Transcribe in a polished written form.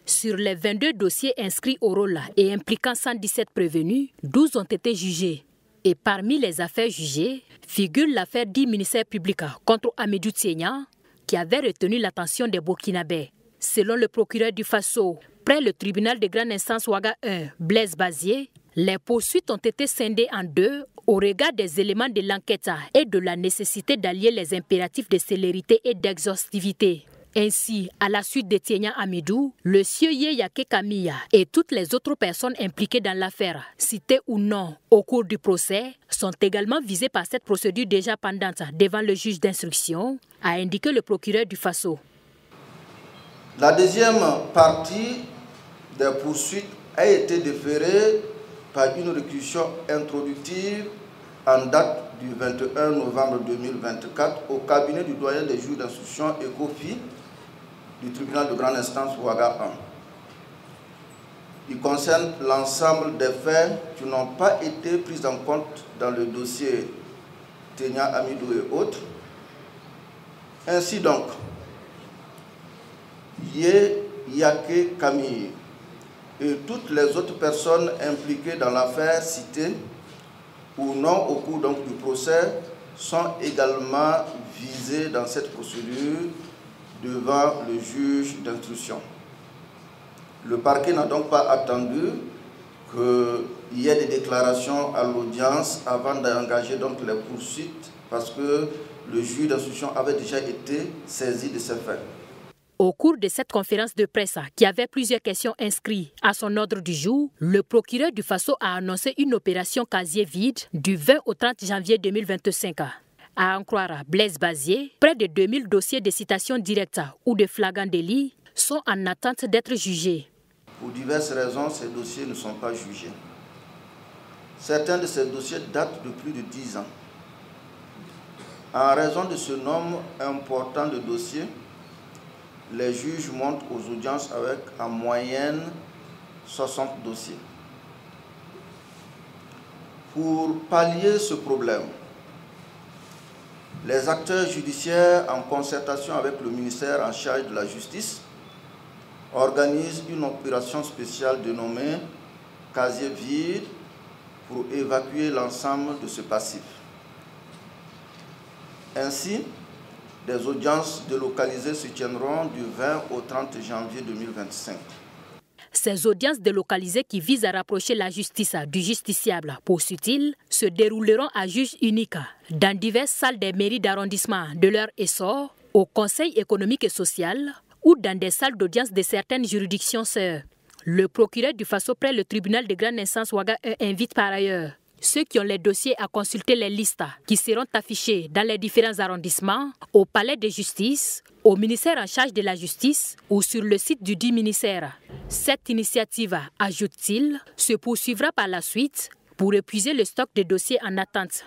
Sur les 22 dossiers inscrits au rôle et impliquant 117 prévenus, 12 ont été jugés. Et parmi les affaires jugées, figure l'affaire du ministère public contre Hamidou Tiénia, qui avait retenu l'attention des Burkinabés. Selon le procureur du Faso, près le tribunal de grande instance Ouaga 1, Blaise Bazier, les poursuites ont été scindées en deux au regard des éléments de l'enquête et de la nécessité d'allier les impératifs de célérité et d'exhaustivité. Ainsi, à la suite de Tiénia Hamidou, le sieur Yake Kamia et toutes les autres personnes impliquées dans l'affaire, citées ou non au cours du procès, sont également visées par cette procédure déjà pendante devant le juge d'instruction, a indiqué le procureur du Faso. La deuxième partie des poursuites a été déférée par une réquisition introductive en date du 21 novembre 2024 au cabinet du doyen des juges d'instruction et COFI du tribunal de grande instance Ouaga 1. Il concerne l'ensemble des faits qui n'ont pas été pris en compte dans le dossier Tiénia Hamidou et autres. Ainsi donc, Yake Kamie et toutes les autres personnes impliquées dans l'affaire citée ou non au cours donc du procès sont également visées dans cette procédure devant le juge d'instruction. Le parquet n'a donc pas attendu qu'il y ait des déclarations à l'audience avant d'engager donc les poursuites parce que le juge d'instruction avait déjà été saisi de ces faits. Au cours de cette conférence de presse qui avait plusieurs questions inscrites à son ordre du jour, le procureur du Faso a annoncé une opération casier vide du 20 au 30 janvier 2025. À en croire Blaise Bazier, près de 2000 dossiers de citation directe ou de flagrant délit sont en attente d'être jugés. Pour diverses raisons, ces dossiers ne sont pas jugés. Certains de ces dossiers datent de plus de 10 ans. En raison de ce nombre important de dossiers, les juges montent aux audiences avec en moyenne 60 dossiers. Pour pallier ce problème, les acteurs judiciaires, en concertation avec le ministère en charge de la justice, organisent une opération spéciale dénommée « Casier vide » pour évacuer l'ensemble de ce passif. Ainsi, des audiences délocalisées se tiendront du 20 au 30 janvier 2025. Ces audiences délocalisées qui visent à rapprocher la justice du justiciable, poursuit-il, se dérouleront à juge unique dans diverses salles des mairies d'arrondissement de leur essor, au Conseil économique et social ou dans des salles d'audience de certaines juridictions sœurs. Le procureur du Faso près le tribunal de grande instance Ouaga invite par ailleurs ceux qui ont les dossiers à consulter les listes qui seront affichées dans les différents arrondissements, au palais de justice, au ministère en charge de la justice ou sur le site du dit ministère. Cette initiative, ajoute-t-il, se poursuivra par la suite pour épuiser le stock de dossiers en attente.